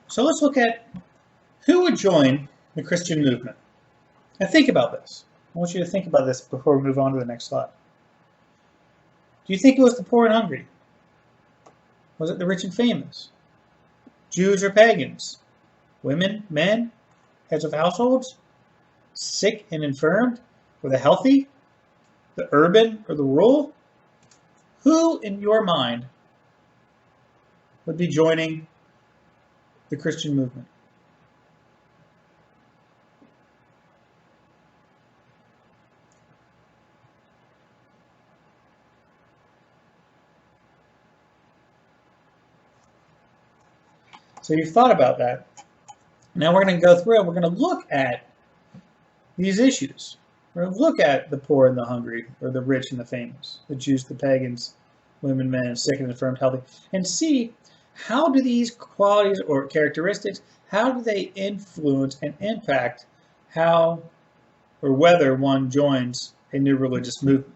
So let's look at who would join the Christian movement. Now think about this. I want you to think about this before we move on to the next slide. Do you think it was the poor and hungry? Was it the rich and famous? Jews or pagans? Women, men, heads of households? Sick and infirmed? Or the healthy? The urban or the rural? Who in your mind would be joining the Christian movement? So you've thought about that. Now we're going to go through and we're going to look at these issues. We're going to look at the poor and the hungry, or the rich and the famous, the Jews, the pagans, women, men, sick and infirm, healthy, and see how do these qualities or characteristics, how do they influence and impact how or whether one joins a new religious movement.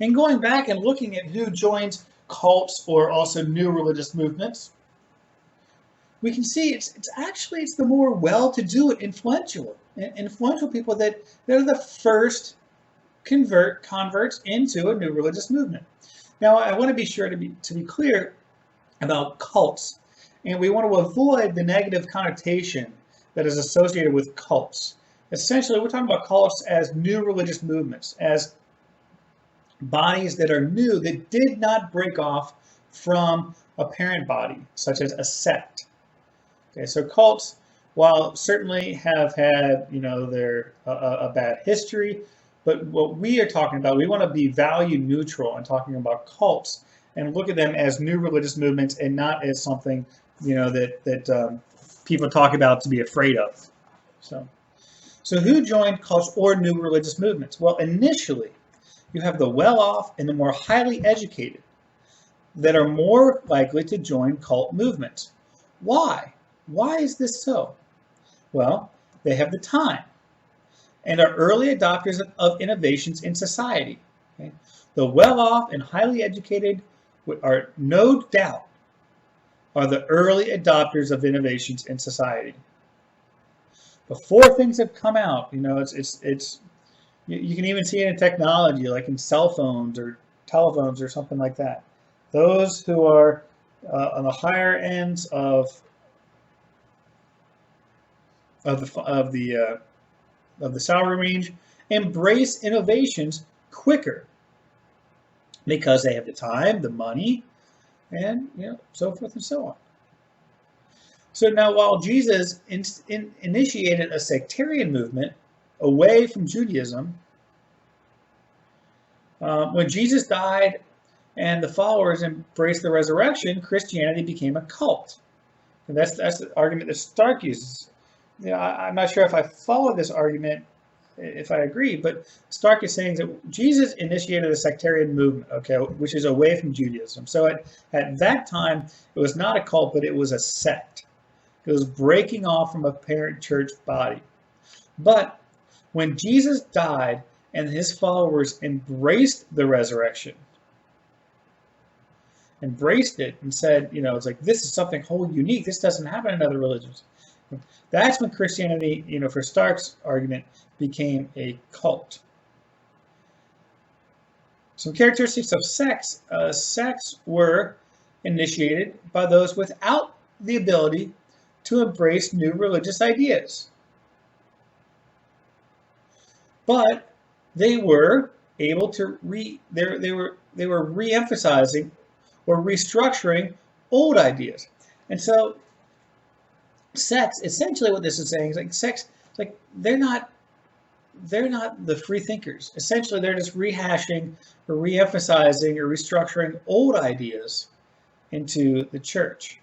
And going back and looking at who joins cults or also new religious movements, we can see it's the more well-to-do and influential people that they're the first converts into a new religious movement. Now, I want to be sure to be clear about cults, and we want to avoid the negative connotation that is associated with cults. Essentially, we're talking about cults as new religious movements, as bodies that are new, that did not break off from a parent body, such as a sect. Okay, so cults, while certainly have had, their a bad history, but what we are talking about, we want to be value neutral in talking about cults and look at them as new religious movements and not as something, that people talk about to be afraid of. So who joined cults or new religious movements? Well, initially, you have the well-off and the more highly educated that are more likely to join cult movements. Why? Why is this so? Well, they have the time and are early adopters of innovations in society. Okay? The well-off and highly educated are no doubt are the early adopters of innovations in society. Before things have come out, it's you can even see it in technology, like in cell phones or telephones or something like that. Those who are on the higher ends of the salary range embrace innovations quicker because they have the time, the money, and so forth and so on. So now, while Jesus initiated a sectarian movement away from Judaism, when Jesus died and the followers embraced the resurrection, Christianity became a cult. And that's the argument that Stark uses. I'm not sure if I follow this argument, if I agree, but Stark is saying that Jesus initiated a sectarian movement, okay, which is away from Judaism. So at that time, it was not a cult, but it was a sect. It was breaking off from a parent church body. But when Jesus died and his followers embraced the resurrection, embraced it and said, it's like, this is something wholly unique. This doesn't happen in other religions. That's when Christianity, for Stark's argument, became a cult. Some characteristics of sects. Sects were initiated by those without the ability to embrace new religious ideas. But they were able to they were re-emphasizing or restructuring old ideas. And so sects, essentially what this is saying is like sects, they're not the free thinkers. Essentially, they're just rehashing or re-emphasizing or restructuring old ideas into the church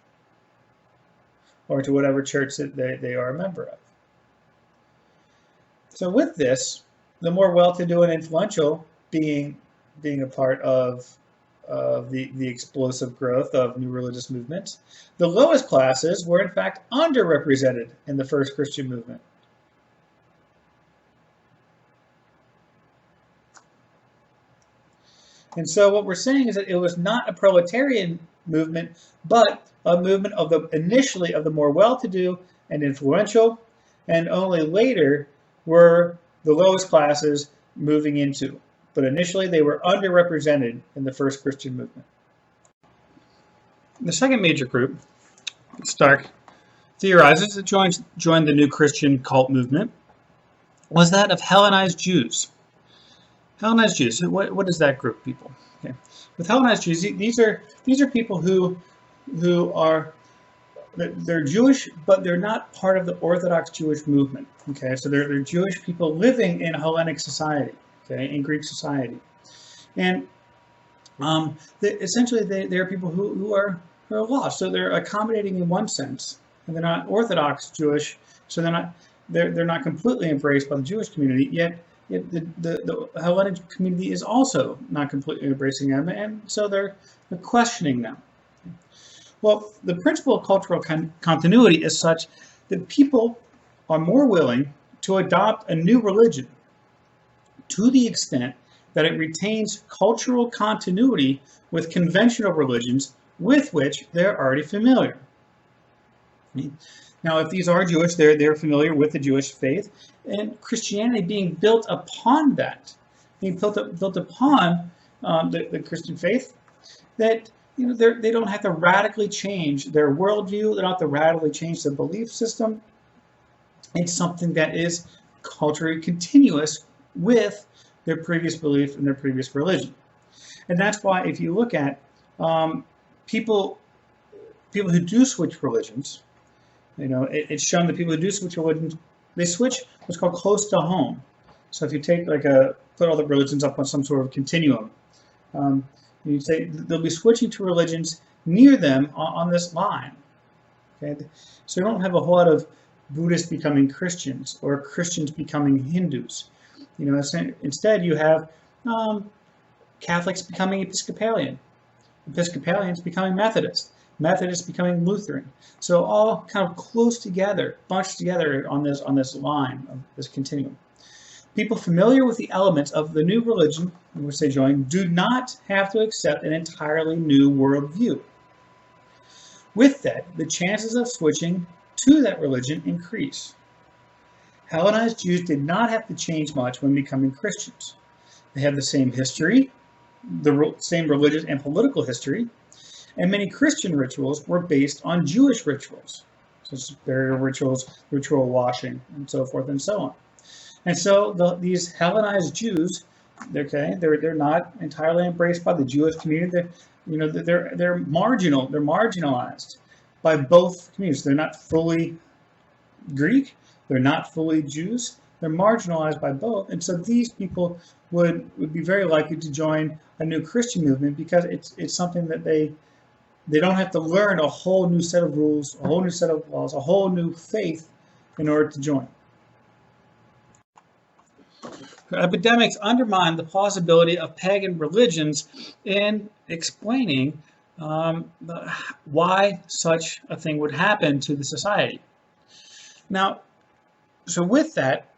or to whatever church that they are a member of. So with this, the more well-to-do and influential being a part of the explosive growth of new religious movements, the lowest classes were in fact underrepresented in the first Christian movement. And so what we're saying is that it was not a proletarian movement, but a movement of the initially of the more well-to-do and influential, and only later were the lowest classes moving into. But initially they were underrepresented in the first Christian movement. The second major group, Stark theorizes, that joined the new Christian cult movement was that of Hellenized Jews. Hellenized Jews. What is that group of people? Okay. With Hellenized Jews, these are people who are they're Jewish, but they're not part of the Orthodox Jewish movement. Okay, so they're Jewish people living in Hellenic society, okay, in Greek society, and essentially they are people who are lost. So they're accommodating in one sense, and they're not Orthodox Jewish, so they're not completely embraced by the Jewish community. Yet the Hellenic community is also not completely embracing them, and so they're questioning them. Well, the principle of cultural continuity is such that people are more willing to adopt a new religion to the extent that it retains cultural continuity with conventional religions with which they're already familiar. Now, if these are Jewish, they're familiar with the Jewish faith, and Christianity being built upon that, being built upon the Christian faith, that they don't have to radically change their worldview. They don't have to radically change their belief system. It's something that is culturally continuous with their previous belief and their previous religion. And that's why if you look at people who do switch religions, it's shown that people who do switch religions, they switch what's called close to home. So if you take put all the religions up on some sort of continuum, you say they'll be switching to religions near them on this line. Okay, so you don't have a whole lot of Buddhists becoming Christians or Christians becoming Hindus. Instead you have Catholics becoming Episcopalian, Episcopalians becoming Methodist, Methodists becoming Lutheran. So all kind of close together, bunched together on this line of this continuum. People familiar with the elements of the new religion in which they join do not have to accept an entirely new worldview. With that, the chances of switching to that religion increase. Hellenized Jews did not have to change much when becoming Christians. They had the same history, the same religious and political history, and many Christian rituals were based on Jewish rituals, such as burial rituals, ritual washing, and so forth and so on. And so these Hellenized Jews, they're not entirely embraced by the Jewish community. They're marginal. They're marginalized by both communities. They're not fully Greek. They're not fully Jews. They're marginalized by both. And so these people would be very likely to join a new Christian movement because it's something that they don't have to learn a whole new set of rules, a whole new set of laws, a whole new faith in order to join. Epidemics undermine the plausibility of pagan religions in explaining why such a thing would happen to the society. Now, so with that,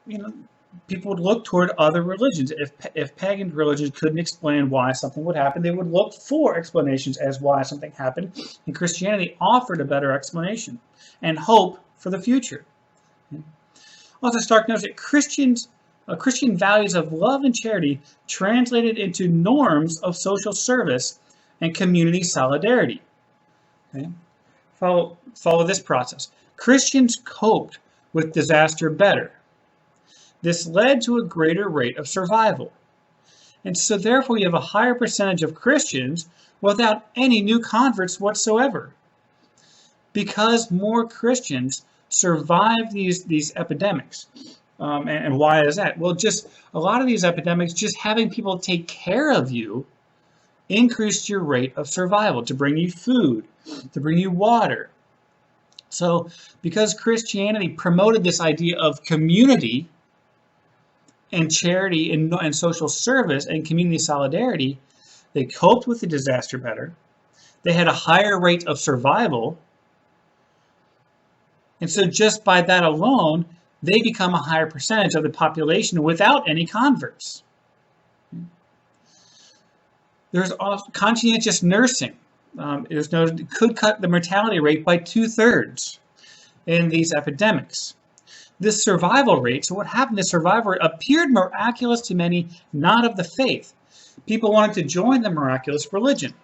people would look toward other religions. If pagan religions couldn't explain why something would happen, they would look for explanations as why something happened, and Christianity offered a better explanation and hope for the future. Also, Stark notes that Christian values of love and charity translated into norms of social service and community solidarity. Okay? Follow this process. Christians coped with disaster better. This led to a greater rate of survival. And so therefore you have a higher percentage of Christians without any new converts whatsoever. Because more Christians survive these epidemics. And why is that? Well, just a lot of these epidemics, just having people take care of you increased your rate of survival, to bring you food, to bring you water. So because Christianity promoted this idea of community and charity and social service and community solidarity, they coped with the disaster better. They had a higher rate of survival. And so just by that alone, they become a higher percentage of the population without any converts. There's also conscientious nursing. it was noted it could cut the mortality rate by 2/3 in these epidemics. This survival rate, so what happened, this survival rate appeared miraculous to many not of the faith. People wanted to join the miraculous religion.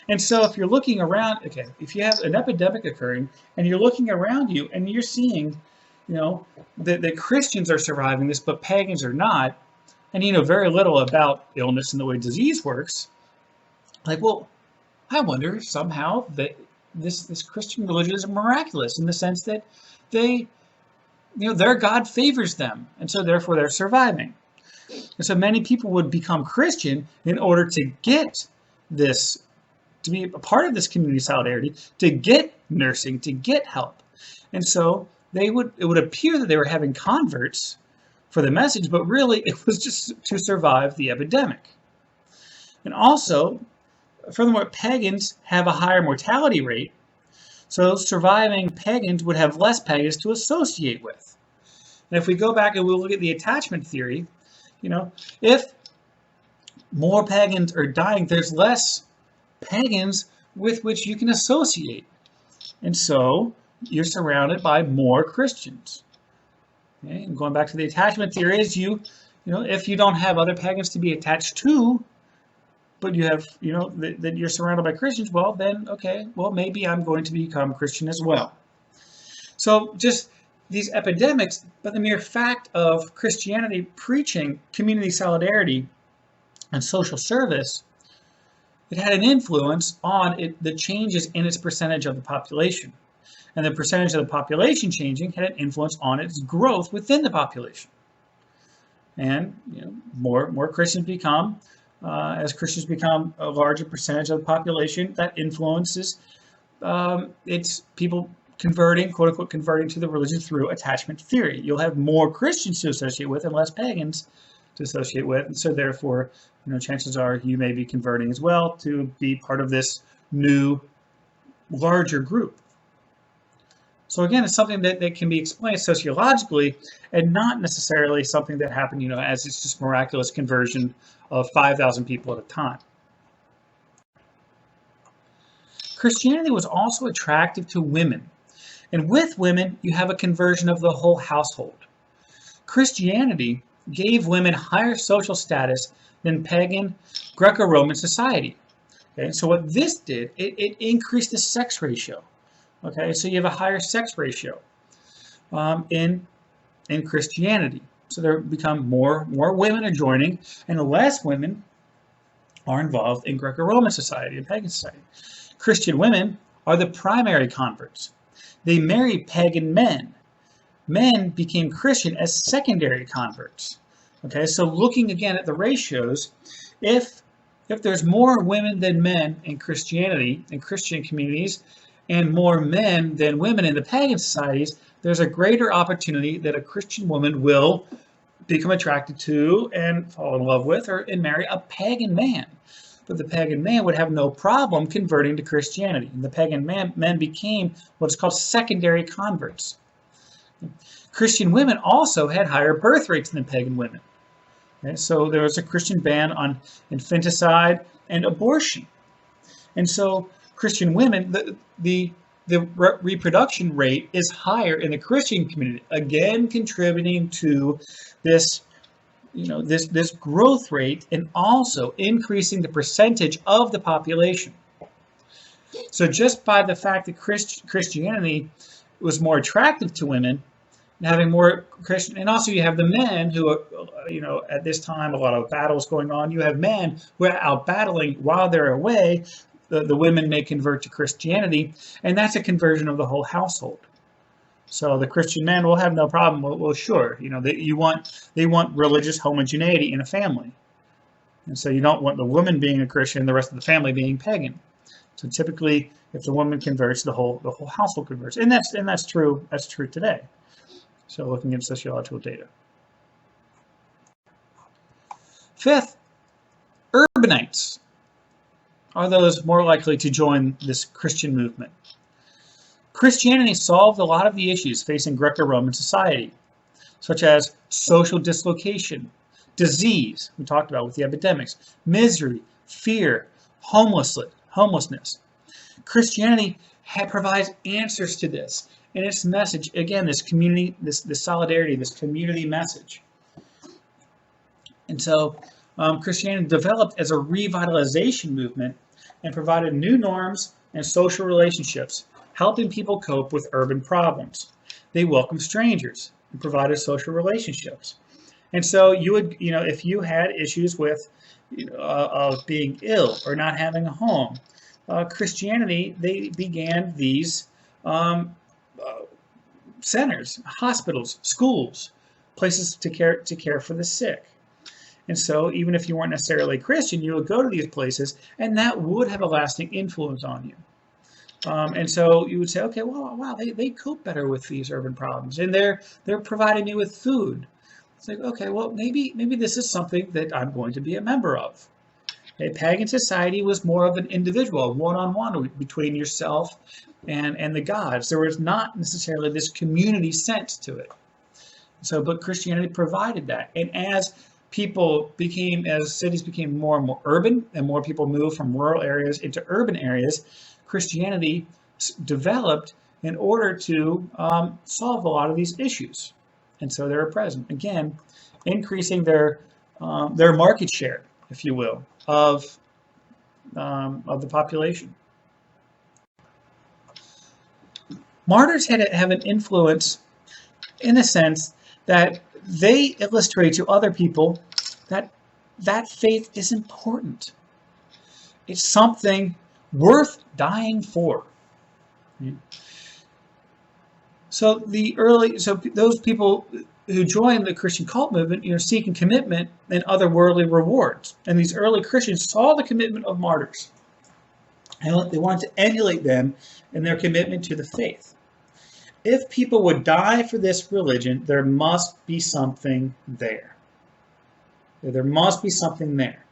And so if you're looking around, okay, if you have an epidemic occurring and you're looking around you and you're seeing, that Christians are surviving this, but pagans are not, and you know very little about illness and the way disease works, like, well, I wonder if somehow that this Christian religion is miraculous in the sense that they, their God favors them, and so therefore they're surviving. And so many people would become Christian in order to get this, to be a part of this community solidarity, to get nursing, to get help. And so it would appear that they were having converts for the message, but really it was just to survive the epidemic. And also, furthermore, pagans have a higher mortality rate, so surviving pagans would have less pagans to associate with. And if we go back and we'll look at the attachment theory, if more pagans are dying, there's less pagans with which you can associate. And so you're surrounded by more Christians. Okay? And going back to the attachment theory is if you don't have other pagans to be attached to, but you have, that you're surrounded by Christians, well then, okay, well maybe I'm going to become Christian as well. So just these epidemics, but the mere fact of Christianity preaching community solidarity and social service, it had an influence on the changes in its percentage of the population. And the percentage of the population changing had an influence on its growth within the population. And more Christians become, as Christians become a larger percentage of the population, that influences it's people converting, quote unquote, converting to the religion through attachment theory. You'll have more Christians to associate with and less pagans to associate with, and so therefore, chances are you may be converting as well to be part of this new, larger group. So again, it's something that can be explained sociologically and not necessarily something that happened, as it's just miraculous conversion of 5,000 people at a time. Christianity was also attractive to women. And with women, you have a conversion of the whole household. Christianity gave women higher social status than pagan Greco-Roman society. Okay, so what this did, it increased the sex ratio. Okay, so you have a higher sex ratio in Christianity. So there become more women are joining, and less women are involved in Greco-Roman society and pagan society. Christian women are the primary converts. They married pagan men. Men became Christian as secondary converts. Okay, so looking again at the ratios, if there's more women than men in Christianity, in Christian communities, and more men than women in the pagan societies, there's a greater opportunity that a Christian woman will become attracted to and fall in love with and marry a pagan man. But the pagan man would have no problem converting to Christianity. And the pagan men became what is called secondary converts. Christian women also had higher birth rates than pagan women. Okay, so there was a Christian ban on infanticide and abortion. And so Christian women, the reproduction rate is higher in the Christian community, again contributing to this this growth rate and also increasing the percentage of the population. So just by the fact that Christianity was more attractive to women, and having more Christian, and also you have the men who are, at this time, a lot of battles going on. You have men who are out battling while they're away. The women may convert to Christianity, and that's a conversion of the whole household. So the Christian man will have no problem. Well, sure, they want religious homogeneity in a family, and so you don't want the woman being a Christian and the rest of the family being pagan. So typically, if the woman converts, the whole household converts, and that's true. That's true today. So looking at sociological data. Fifth, urbanites are those more likely to join this Christian movement. Christianity solved a lot of the issues facing Greco-Roman society, such as social dislocation, disease, we talked about with the epidemics, misery, fear, homelessness. Christianity provides answers to this. And its message, again, this community, this solidarity, this community message. And so Christianity developed as a revitalization movement and provided new norms and social relationships, helping people cope with urban problems. They welcomed strangers and provided social relationships. And so you would, if you had issues with being ill or not having a home, Christianity, they began these centers, hospitals, schools, places to care for the sick. And so even if you weren't necessarily Christian, you would go to these places, and that would have a lasting influence on you. And so you would say, okay, well, wow, they cope better with these urban problems, and they're providing me with food. It's like, okay, well, maybe this is something that I'm going to be a member of. A pagan society was more of an individual, one-on-one between yourself and the gods. There was not necessarily this community sense to it. So, but Christianity provided that. And as cities became more and more urban, and more people moved from rural areas into urban areas, Christianity developed in order to solve a lot of these issues. And so they were present, again, increasing their market share, if you will, of the population. Martyrs have an influence in the sense that they illustrate to other people that faith is important. It's something worth dying for. So those people who joined the Christian cult movement, seeking commitment and other worldly rewards. And these early Christians saw the commitment of martyrs, and they wanted to emulate them in their commitment to the faith. If people would die for this religion, there must be something there. There must be something there.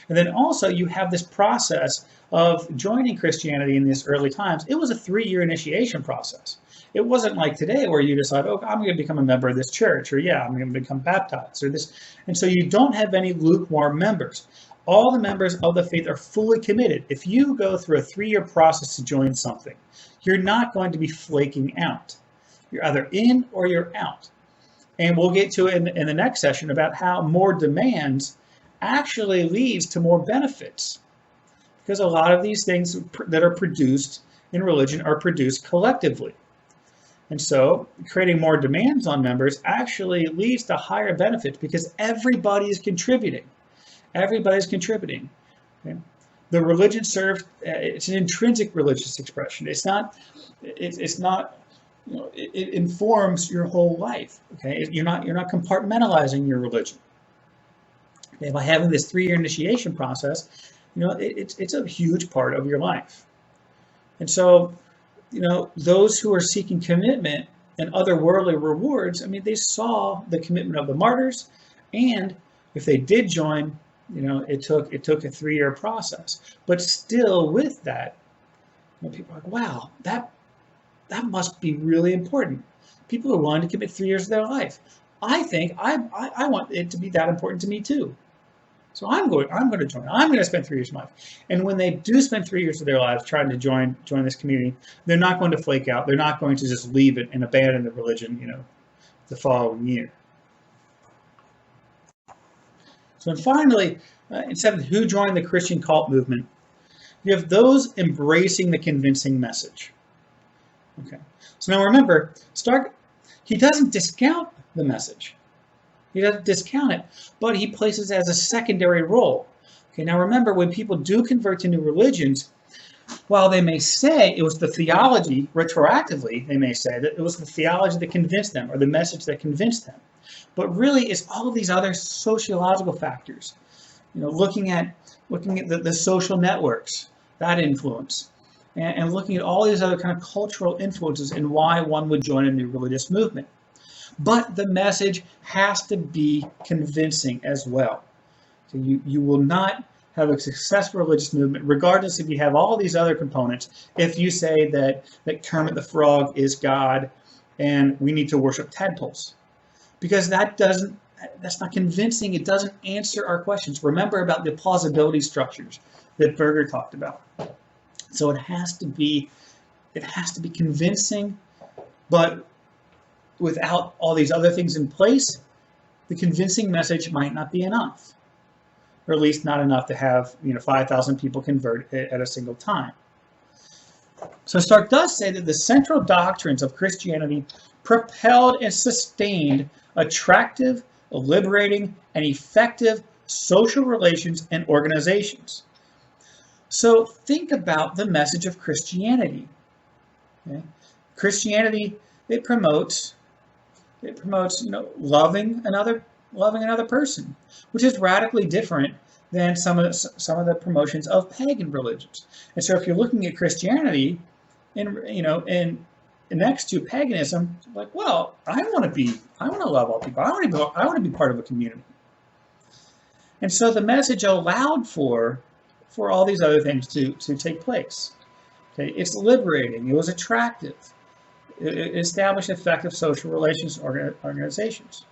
And then also you have this process of joining Christianity in these early times. It was a 3-year initiation process. It wasn't like today where you decide, oh, I'm going to become a member of this church, or yeah, I'm going to become baptized, or this. And so you don't have any lukewarm members. All the members of the faith are fully committed. If you go through a 3-year process to join something, you're not going to be flaking out. You're either in or you're out. And we'll get to it in the next session about how more demands actually leads to more benefits. Because a lot of these things that are produced in religion are produced collectively. And so creating more demands on members actually leads to higher benefits because everybody is contributing. Everybody's contributing. Okay? The religion serves, it's an intrinsic religious expression. It informs your whole life. Okay? You're not compartmentalizing your religion. Okay? By having this 3-year initiation process, it's a huge part of your life. And so, those who are seeking commitment and other worldly rewards, they saw the commitment of the martyrs, and if they did join, it took a 3-year process. But still with that, people are like, wow, that must be really important. People are willing to commit 3 years of their life. I think I want it to be that important to me too. So I'm going to join. I'm going to spend 3 years of my life. And when they do spend 3 years of their lives trying to join this community, they're not going to flake out. They're not going to just leave it and abandon the religion, the following year. So and finally, in 7th, who joined the Christian cult movement? You have those embracing the convincing message. Okay. So now remember, Stark, he doesn't discount the message. He doesn't discount it, but he places it as a secondary role. Okay, now remember, when people do convert to new religions, while they may say it was the theology, retroactively, they may say that it was the theology that convinced them, or the message that convinced them. But really, it's all of these other sociological factors. Looking at the social networks, that influence, and looking at all these other kind of cultural influences and why one would join a new religious movement. But the message has to be convincing as well. So you will not have a successful religious movement, regardless if you have all these other components, if you say that Kermit the Frog is God and we need to worship tadpoles. Because that's not convincing. It doesn't answer our questions. Remember about the plausibility structures that Berger talked about. So it has to be convincing, but without all these other things in place, the convincing message might not be enough, or at least not enough to have 5,000 people convert at a single time. So Stark does say that the central doctrines of Christianity propelled and sustained attractive, liberating, and effective social relations and organizations. So think about the message of Christianity. Okay? Christianity, it promotes loving another person, which is radically different than some of the promotions of pagan religions. And so if you're looking at Christianity in next to paganism, like, well, I want to love all people. I want to be part of a community. And so the message allowed for all these other things to take place. Okay, it's liberating. It was attractive. It established effective social relations organizations.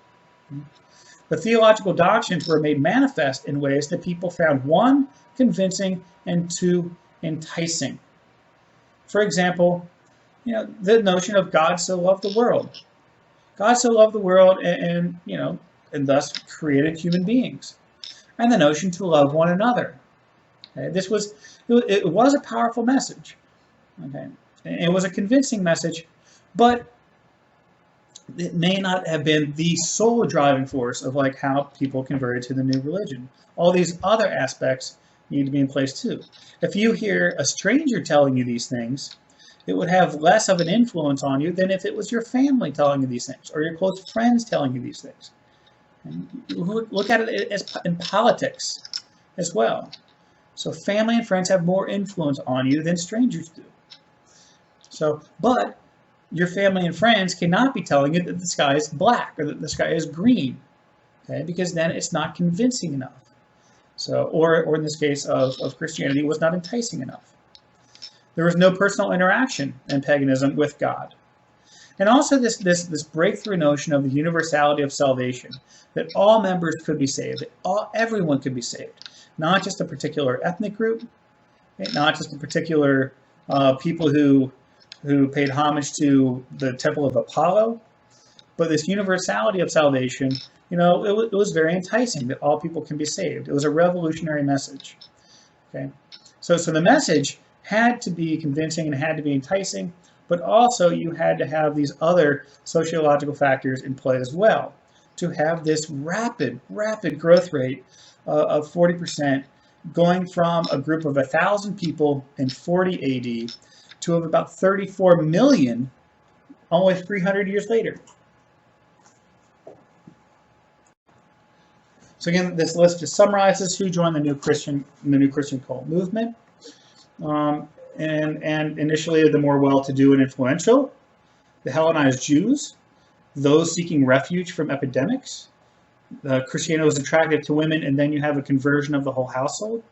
The theological doctrines were made manifest in ways that people found, one, convincing, and two, enticing. For example, the notion of God so loved the world. God so loved the world and thus created human beings. And the notion to love one another. Okay? It was a powerful message. Okay? It was a convincing message, but it may not have been the sole driving force of how people converted to the new religion. All these other aspects need to be in place too. If you hear a stranger telling you these things, it would have less of an influence on you than if it was your family telling you these things or your close friends telling you these things. And look at it as in politics as well. So family and friends have more influence on you than strangers do. So, but your family and friends cannot be telling you that the sky is black or that the sky is green, okay? Because then it's not convincing enough. So, or in this case of Christianity, it was not enticing enough. There was no personal interaction in paganism with God. And also this breakthrough notion of the universality of salvation, that all members could be saved, that everyone could be saved, not just a particular ethnic group, not just a particular people who paid homage to the temple of Apollo, but this universality of salvation, it was very enticing that all people can be saved. It was a revolutionary message. Okay, so the message had to be convincing and had to be enticing, but also you had to have these other sociological factors in play as well to have this rapid growth rate of 40%, going from a group of 1,000 people in 40 AD to of about 34 million almost 300 years later. So again, this list just summarizes who joined the new Christian cult movement. And initially the more well-to-do and influential, the Hellenized Jews, those seeking refuge from epidemics. Christianity was attractive to women, and then you have a conversion of the whole household.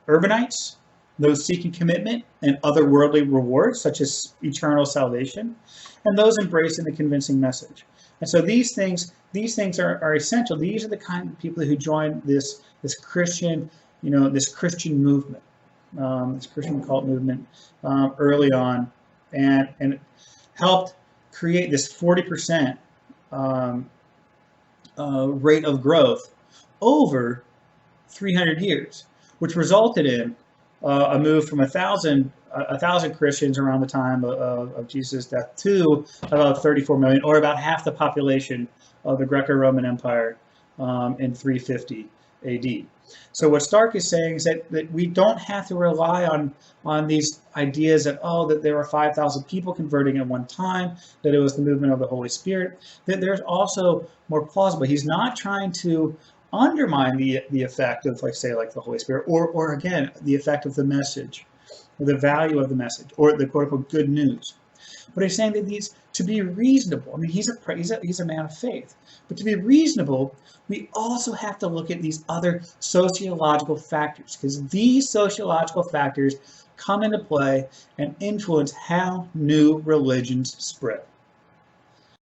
Urbanites, those seeking commitment and other worldly rewards, such as eternal salvation, and those embracing the convincing message. And so these things are essential. These are the kind of people who join this Christian, this Christian movement, this Christian cult movement early on, and helped create this 40% rate of growth over 300 years, which resulted in a move from 1,000 Christians around the time of Jesus' death to about 34 million, or about half the population of the Greco-Roman Empire in 350 AD. So what Stark is saying is that we don't have to rely on these ideas that there were 5,000 people converting at one time, that it was the movement of the Holy Spirit, that there's also more plausible. He's not trying to undermine the effect of, the Holy Spirit, or again, the effect of the message, or the value of the message, or the quote-unquote good news. But he's saying that to be reasonable, I mean, he's a man of faith, but to be reasonable, we also have to look at these other sociological factors, because these sociological factors come into play and influence how new religions spread.